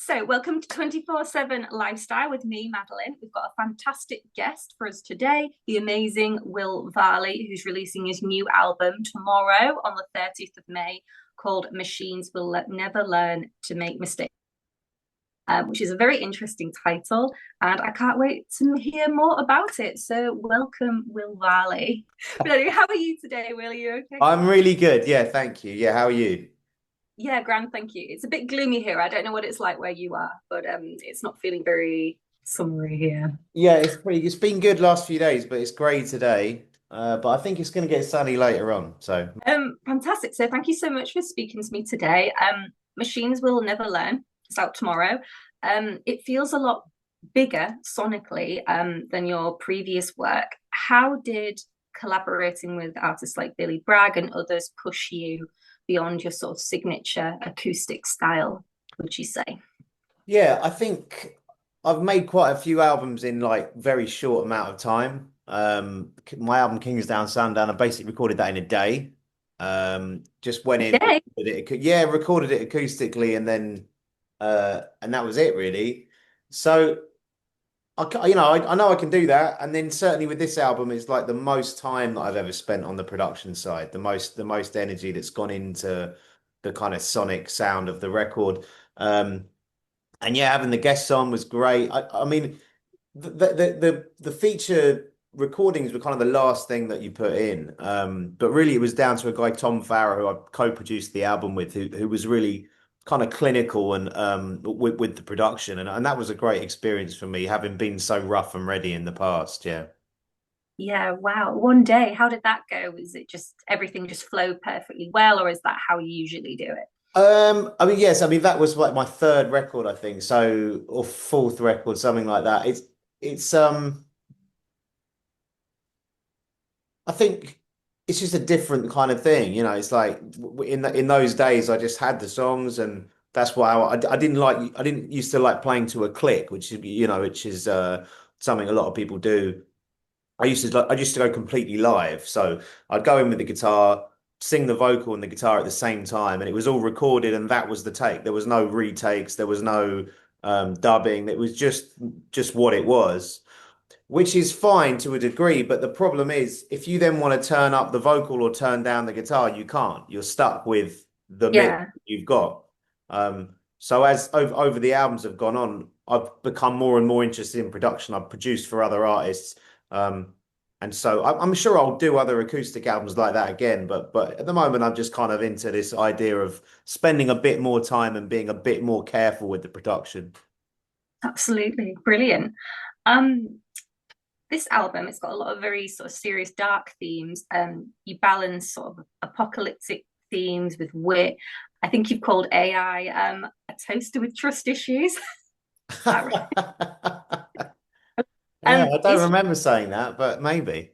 So, welcome to 24/7 Lifestyle with me, Madeline. We've got a fantastic guest for us today, the amazing Will Varley, who's releasing his new album tomorrow on the 30th of May called Machines Will Never Learn to Make Mistakes, which is a very interesting title. And I can't wait to hear more about it. So, welcome, Will Varley. But anyway, how are you today, Will? Are you okay? I'm really good. Yeah, thank you. Yeah, how are you? Yeah, grand, thank you. It's a bit gloomy here. I don't know what it's like where you are, but it's not feeling very summery here. Yeah, it's been good last few days, but it's grey today. But I think it's going to get sunny later on. So Fantastic. So thank you so much for speaking to me today. Machines Will Never Learn. It's out tomorrow. It feels a lot bigger sonically than your previous work. How did collaborating with artists like Billy Bragg and others push you beyond your sort of signature acoustic style, would you say? yeah, I think I've made quite a few albums in like very short amount of time. My album Kingsdown Sundown, I basically recorded that in a day. Just went in, Okay. recorded it acoustically, and that was it really. So I know I can do that, and then certainly with this album, it's like the most time that I've ever spent on the production side, the most energy that's gone into the kind of sonic sound of the record. Um, and yeah, having the guests on was great. I mean, the feature recordings were kind of the last thing that you put in, but really it was down to a guy Tom Farrer who I co-produced the album with, who was really kind of clinical and with the production, and that was a great experience for me, having been so rough and ready in the past. Yeah. Yeah, wow. One day, how did that go? Was it just everything just flowed perfectly well, or is that how you usually do it? I mean, yes, I mean that was like my third record, I think, so or fourth record, something like that. It's I think it's just a different kind of thing, you know. It's like in those days, I just had the songs, and that's why I didn't used to like playing to a click, which is something a lot of people do. I used to go completely live, so I'd go in with the guitar, sing the vocal and the guitar at the same time, and it was all recorded, and that was the take. There was no retakes, there was no dubbing. It was just what it was, which is fine to a degree, but the problem is if you then want to turn up the vocal or turn down the guitar, you can't. You're stuck with the mix Yeah, you've got. So as over the albums have gone on, I've become more and more interested in production. I've produced for other artists. And so I'm sure I'll do other acoustic albums like that again, but at the moment I'm just kind of into this idea of spending a bit more time and being a bit more careful with the production. absolutely. Brilliant. Um, this album, it's got a lot of very sort of serious, dark themes. You balance sort of apocalyptic themes with wit. I think you've called AI a toaster with trust issues. Is that right? Yeah, I don't Is remember saying that, but maybe.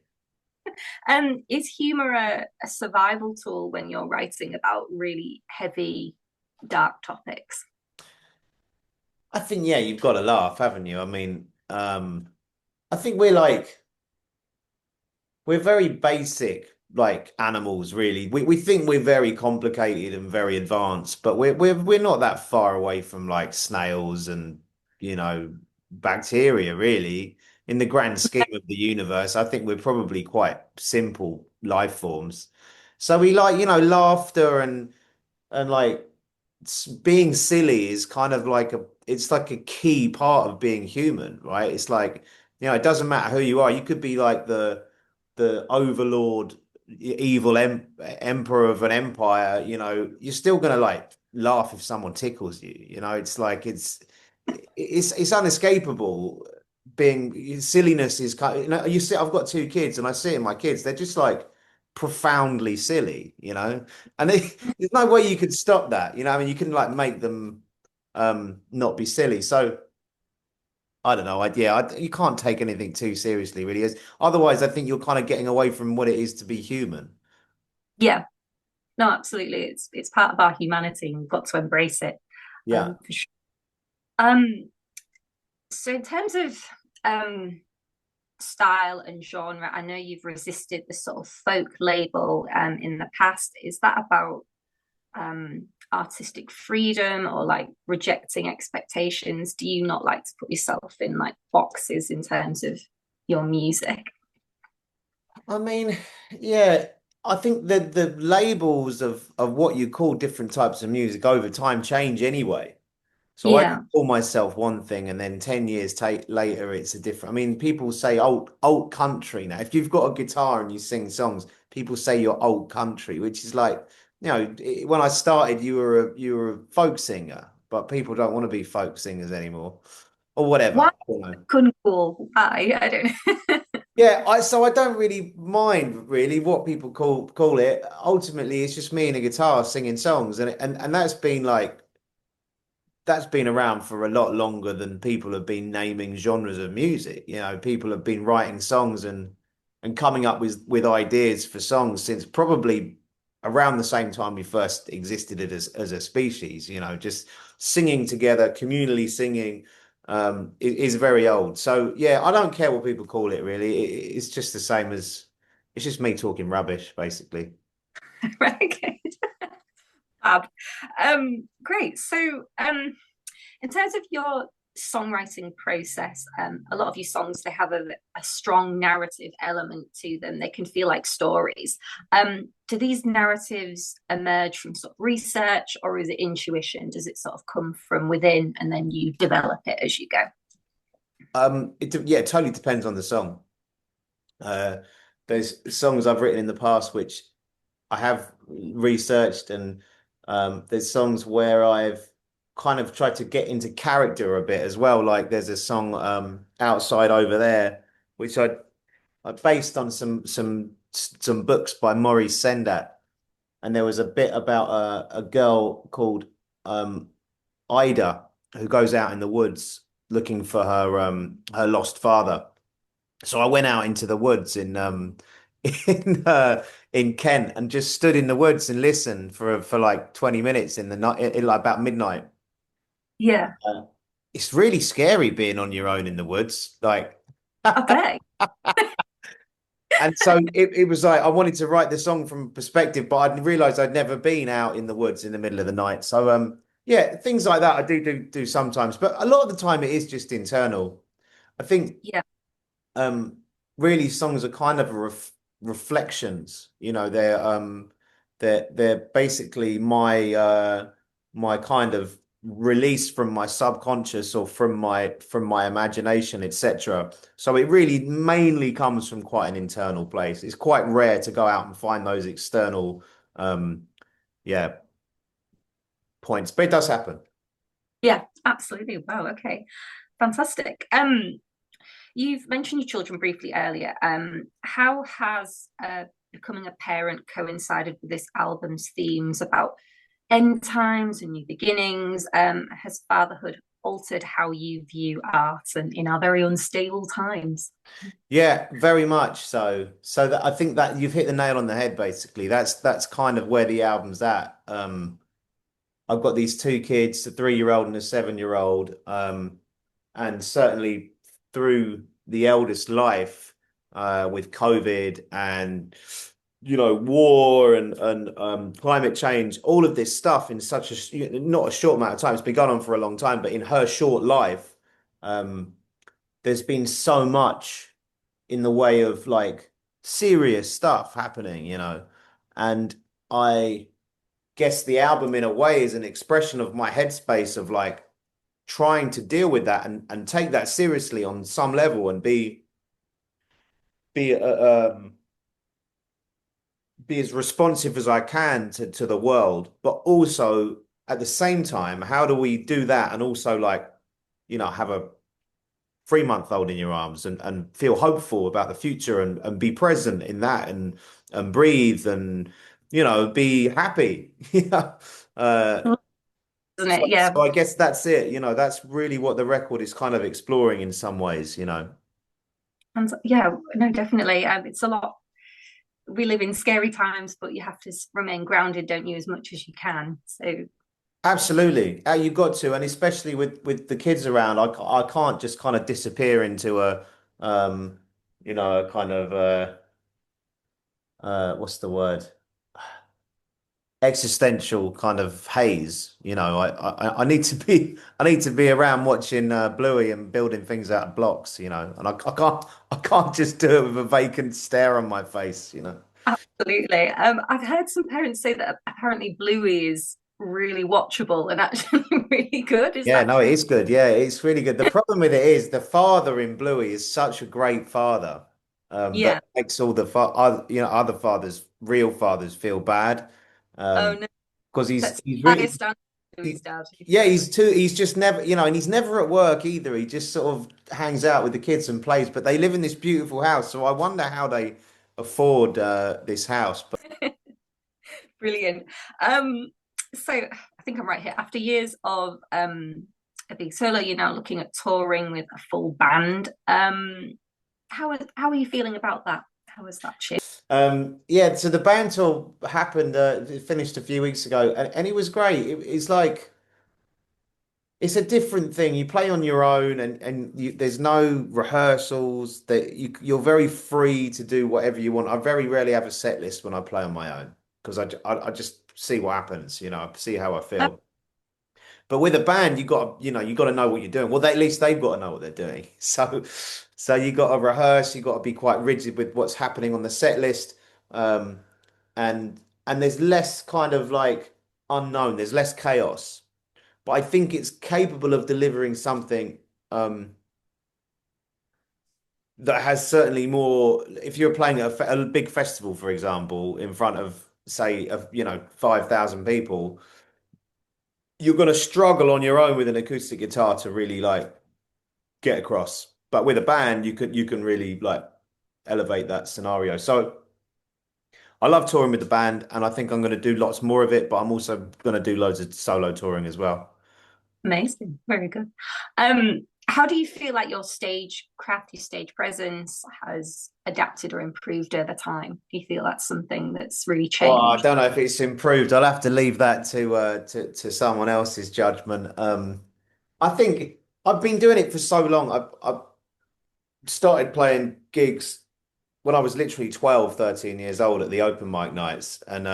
is humor a survival tool when you're writing about really heavy, dark topics? I think yeah, you've got to laugh, haven't you? I mean, I think we're very basic like animals, really. We think we're very complicated and very advanced, but we're not that far away from like snails and you know bacteria, really. In the grand scheme of the universe, I think we're probably quite simple life forms. So we like, laughter and like being silly is kind of like it's like a key part of being human, right? It's like, it doesn't matter who you are. You could be like the overlord, evil emperor of an empire, you're still gonna like laugh if someone tickles you. It's like it's unescapable. Being silliness is kind of, I've got two kids and I see it in my kids, they're just like profoundly silly, and there's no way you could stop that, I mean, you can like make them not be silly. So I don't know. You can't take anything too seriously, really. Otherwise, I think you're kind of getting away from what it is to be human. Yeah, no, absolutely. It's part of our humanity, and we've got to embrace it. Yeah. For sure. Um, so in terms of um style and genre, I know you've resisted the sort of folk label in the past. Is that about artistic freedom or like rejecting expectations? Do you not like to put yourself in like boxes in terms of your music? I mean, yeah, I think that the labels of what you call different types of music over time change anyway. So I can Yeah. call myself one thing, and then 10 years later, it's a different. I mean, people say old country now. If you've got a guitar and you sing songs, people say you're old country, which is like, when I started, you were a folk singer, but people don't want to be folk singers anymore, or whatever. Why I don't know. couldn't cool? I don't know. Yeah, so I don't really mind really what people call it. Ultimately, it's just me and a guitar singing songs, and that's been around for a lot longer than people have been naming genres of music. People have been writing songs and coming up with ideas for songs since probably around the same time we first existed as a species. Just singing together, communally singing, is very old. So yeah, I don't care what people call it really. It's just the same as it's just me talking rubbish, basically. Right, okay. Fab. Great. So, in terms of your songwriting process, a lot of your songs they have a strong narrative element to them. They can feel like stories. Do these narratives emerge from sort of research, or is it intuition? Does it sort of come from within, and then you develop it as you go? It totally depends on the song. Uh, there's songs I've written in the past which I have researched, and there's songs where I've kind of tried to get into character a bit as well. Like there's a song Outside Over There, which I based on some books by Maurice Sendak, and there was a bit about a girl called um, Ida who goes out in the woods looking for her lost father. So I went out into the woods in Kent and just stood in the woods and listened for like 20 minutes in the night, like about midnight. Yeah, Uh, it's really scary being on your own in the woods, like. I bet. And so it was like I wanted to write the song from perspective, but I realized I'd never been out in the woods in the middle of the night. So yeah, things like that I do sometimes, but a lot of the time it is just internal. I think Yeah, um really songs are kind of reflections. They're basically my kind of release from my subconscious or from my imagination, etc. So it really mainly comes from quite an internal place. It's quite rare to go out and find those external um yeah points, but it does happen. yeah, absolutely. Wow. Okay, fantastic. You've mentioned your children briefly earlier. How has becoming a parent coincided with this album's themes about end times and new beginnings? Has fatherhood altered how you view art and in our very unstable times? Yeah, very much so. So that I think that you've hit the nail on the head, basically. That's kind of where the album's at. I've got these two kids, a 3-year-old and a 7-year-old. And certainly through the eldest life, with COVID and war and climate change, all of this stuff in such not a short amount of time. It's been going on for a long time, but in her short life, um, there's been so much in the way of like serious stuff happening. And I guess the album in a way is an expression of my headspace of like trying to deal with that and take that seriously on some level and be be as responsive as I can to the world, but also at the same time, how do we do that and also like have a 3-month-old in your arms and feel hopeful about the future and be present in that and breathe and be happy. uh Isn't so, it? Yeah. so I guess that's it. That's really what the record is kind of exploring in some ways. And yeah, no, definitely. It's a lot. We live in scary times, but you have to remain grounded, don't you, as much as you can. So Absolutely. You got to, and especially with the kids around, I can't just kind of disappear into um, a kind of what's the word? existential kind of haze. You know, I need to be I need to be around watching Bluey and building things out of blocks. You know, and I can't just do it with a vacant stare on my face. You know. Absolutely. I've heard some parents say that apparently Bluey is really watchable and actually really good. Is Yeah, that no, it true? is good. Yeah, it's really good. The problem with it is the father in Bluey is such a great father, that Yeah. makes all the fa other, other fathers, real fathers, feel bad, Oh um, no, because that's he's higher really standard Bluey's dad. yeah, he's just never, and he's never at work either. He just sort of hangs out with the kids and plays. But they live in this beautiful house, so I wonder how they afford this house. But Brilliant. So I think I'm right here. After years of being solo, you're now looking at touring with a full band. How are you feeling about that? How has that changed? yeah, so the band tour happened, it finished a few weeks ago, and it was great. It's like it's a different thing. You play on your own, there's no rehearsals. That you're very free to do whatever you want. I very rarely have a set list when I play on my own because I just see what happens. I see how I feel. But with a band, you got to know what you're doing. Well, at least they've got to know what they're doing. So you got to rehearse. You got to be quite rigid with what's happening on the set list, um, and there's less kind of like unknown. There's less chaos, but I think it's capable of delivering something um, that has certainly more. If you're playing at a big festival, for example, in front of say, 5,000 people, you're going to struggle on your own with an acoustic guitar to really like get across. But with a band, you can really like elevate that scenario. So I love touring with the band, and I think I'm going to do lots more of it. But I'm also going to do loads of solo touring as well. Amazing, very good. How do you feel like your stage craft, your stage presence has adapted or improved over time? Do you feel that's something that's really Oh, I changed? don't know if it's improved. I'll have to leave that to someone else's judgment. I think I've been doing it for so long. I started playing gigs when I was literally 12, 13 years old at the open mic nights, and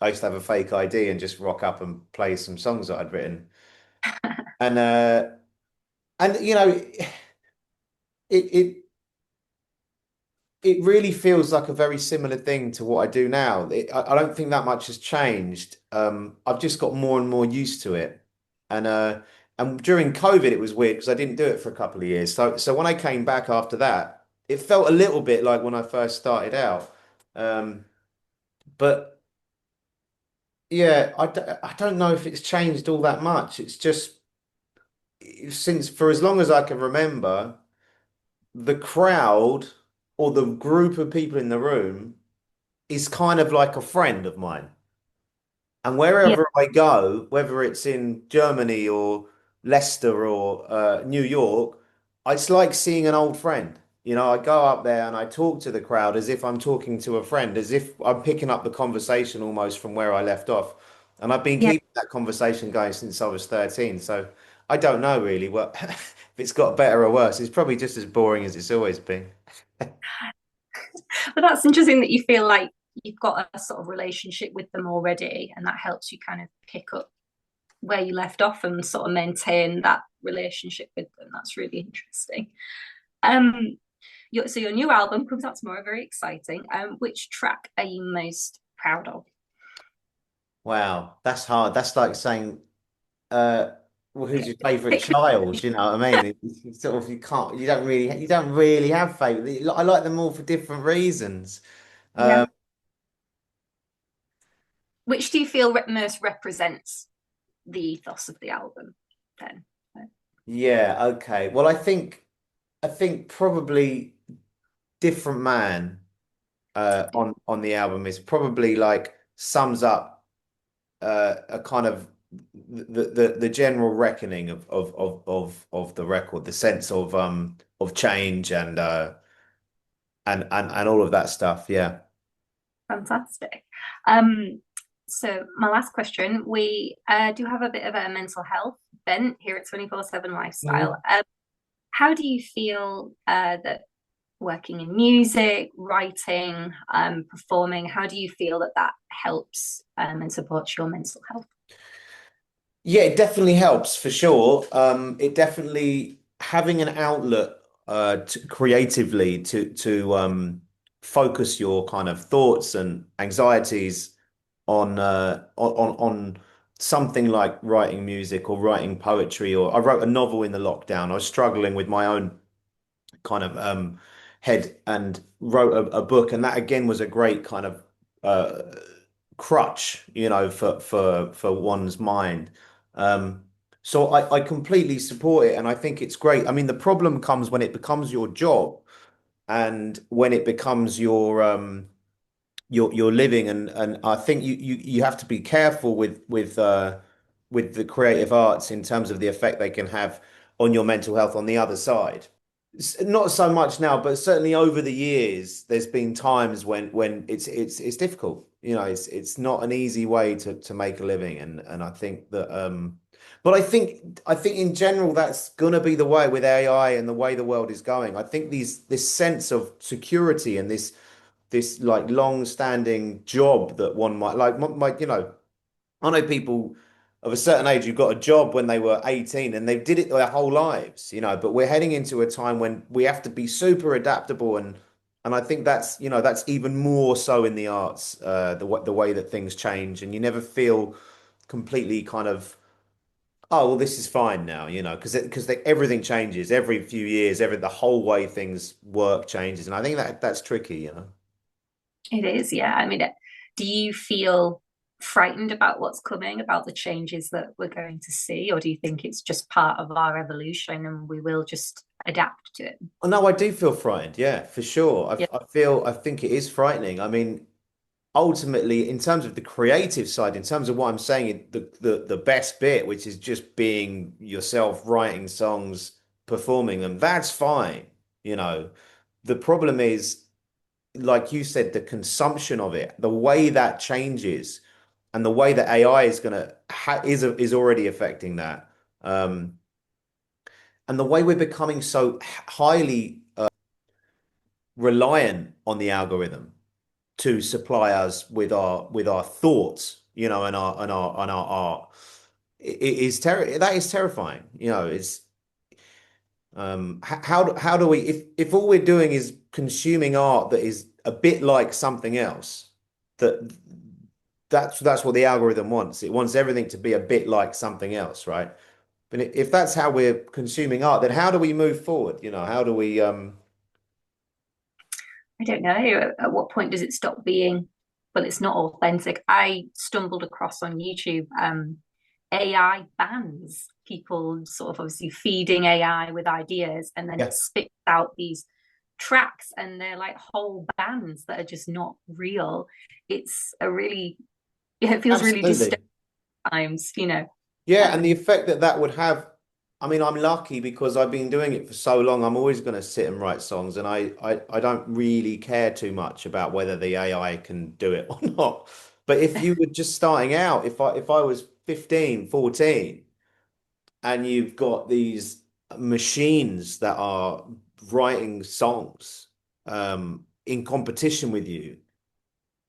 I used to have a fake ID and just rock up and play some songs that I'd written. And it it really feels like a very similar thing to what I do now. I don't think that much has changed. I've just got more and more used to it. And during COVID, it was weird because I didn't do it for a couple of years. So when I came back after that, it felt a little bit like when I first started out. Um, but yeah, I don't know if it's changed all that much. It's just since for as long as I can remember, the crowd or the group of people in the room is kind of like a friend of mine. And Yeah, wherever I go, whether it's in Germany or Leicester or New York, it's like seeing an old friend. I go up there and I talk to the crowd as if I'm talking to a friend, as if I'm picking up the conversation almost from where I left off. And I've been yeah. keeping that conversation going since I was 13. So I don't know really what if it's got better or worse. It's probably just as boring as it's always been. But that's interesting that you feel like you've got a sort of relationship with them already, and that helps you kind of pick up where you left off and sort of maintain that relationship with them. That's really interesting. Um, so your new album comes out tomorrow, very exciting. Which track are you most proud of? Wow, that's hard. That's like saying uh well, who's your favorite child? You know what I mean? It's sort of you don't really have favorite. I like them all for different reasons. Yeah. Um, Which do you feel most represents the ethos of the album then? yeah, okay. Well, I think probably Different Man on the album is probably like sums up a kind of the general reckoning of the record, the sense of change and all of that stuff. Yeah. Fantastic. Um, so my last question, we do have a bit of a mental health bent here at 24/7 Lifestyle. Mhm. How do you feel that working in music, writing, performing? How do you feel that that helps and supports your mental health? Yeah, it definitely helps for sure. It definitely having an outlet creatively to focus your kind of thoughts and anxieties on something like writing music or writing poetry. Or I wrote a novel in the lockdown. I was struggling with my own kind of head and wrote a book, and that again was a great kind of uh, crutch, for one's mind. Um, so I completely support it, and I think it's great. I mean, the problem comes when it becomes your job and when it becomes your living, and I think you have to be careful with the creative arts in terms of the effect they can have on your mental health on the other side. Not so much now, but certainly over the years, there's been times when it's difficult. It's not an easy way to make a living, and I think that but I think in general that's gonna be the way with AI and the way the world is going. I think this sense of security and this like long-standing job that one might like I know people of a certain age who got a job when they were 18 and they did it their whole lives, but we're heading into a time when we have to be super adaptable, and I think that's even more so in the arts, the way that things change, and you never feel completely kind of, oh well, this is fine now, because everything changes every few years, the whole way things work changes, and I think that's tricky. It is, yeah. I mean, do you feel frightened about what's coming, about the changes that we're going to see, or do you think it's just part of our evolution and we will just adapt to it? Oh, no, I do feel frightened. Yeah, for sure. Yeah. I think it is frightening. I mean, ultimately, in terms of the creative side, in terms of what I'm saying, the best bit, which is just being yourself, writing songs, performing them, that's fine. You know, the problem is, like you said, the consumption of it, the way that changes, and the way that AI is gonna ha is already affecting that. Um, and the way we're becoming so highly reliant on the algorithm to supply us with our thoughts, and our art. That is terrifying. It's how do we, if all we're doing is consuming art that is a bit like something else, that that's what the algorithm wants. It wants everything to be a bit like something else, right? But if that's how we're consuming art, then how do we move forward? How do we I don't know. At what point does it stop being, well, it's not authentic. I stumbled across on YouTube AI bans, people sort of obviously feeding AI with ideas, and then it yeah, spits out these tracks, and they're like whole bands that are just not real. It's a really, yeah, it feels really disturbing absolutely. at times. Yeah, and the Um, effect that that would have, I mean, I'm lucky because I've been doing it for so long. I'm always going to sit and write songs, and I don't really care too much about whether the AI can do it or not. But if you were just starting out, if I was 15, 14, and you've got these machines that are writing songs in competition with you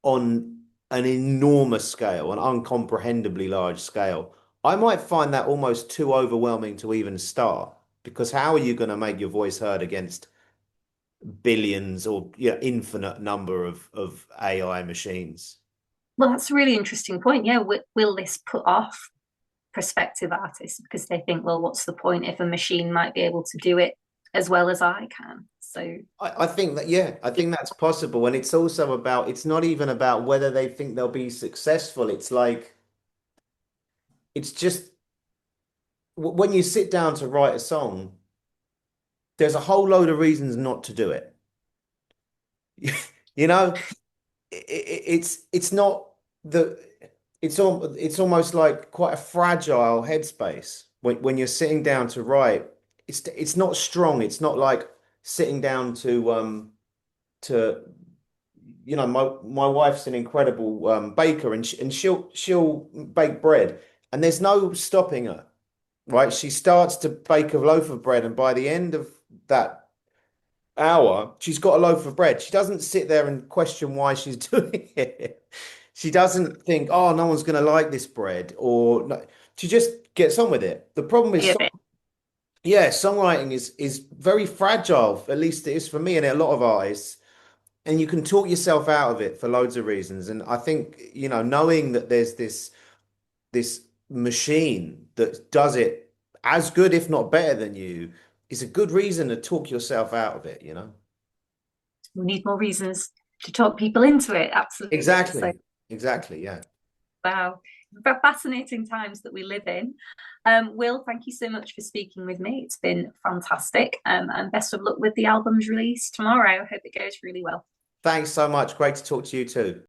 on an enormous scale, an uncomprehendibly large scale, I might find that almost too overwhelming to even start. Because how are you going to make your voice heard against billions or infinite number of AI machines? well, that's a really interesting point. Yeah, will this put off prospective artists because they think, well, what's the point if a machine might be able to do it as well as I can? So I think that, yeah, I think that's possible. And it's also about, it's not even about whether they think they'll be successful. It's like, it's just when you sit down to write a song, there's a whole load of reasons not to do it. You know, it's not the it's almost like quite a fragile headspace when you're sitting down to write. It's not strong. It's not like sitting down to my wife's an incredible baker, and she'll bake bread, and there's no stopping her, right? She starts to bake a loaf of bread, and by the end of that hour, she's got a loaf of bread. She doesn't sit there and question why she's doing it. She doesn't think, oh, no one's going to like this bread, or no. She just gets on with it. The problem is, yeah, songwriting is very fragile. At least it is for me and a lot of artists. And you can talk yourself out of it for loads of reasons. And I think, knowing that there's this machine that does it as good, if not better than you, is a good reason to talk yourself out of it. We need more reasons to talk people into it. Absolutely. So, Exactly. Exactly. Yeah. wow. Fascinating times that we live in. Will, thank you so much for speaking with me. It's been fantastic. And best of luck with the album's release tomorrow. Hope it goes really well. Thanks so much. Great to talk to you too.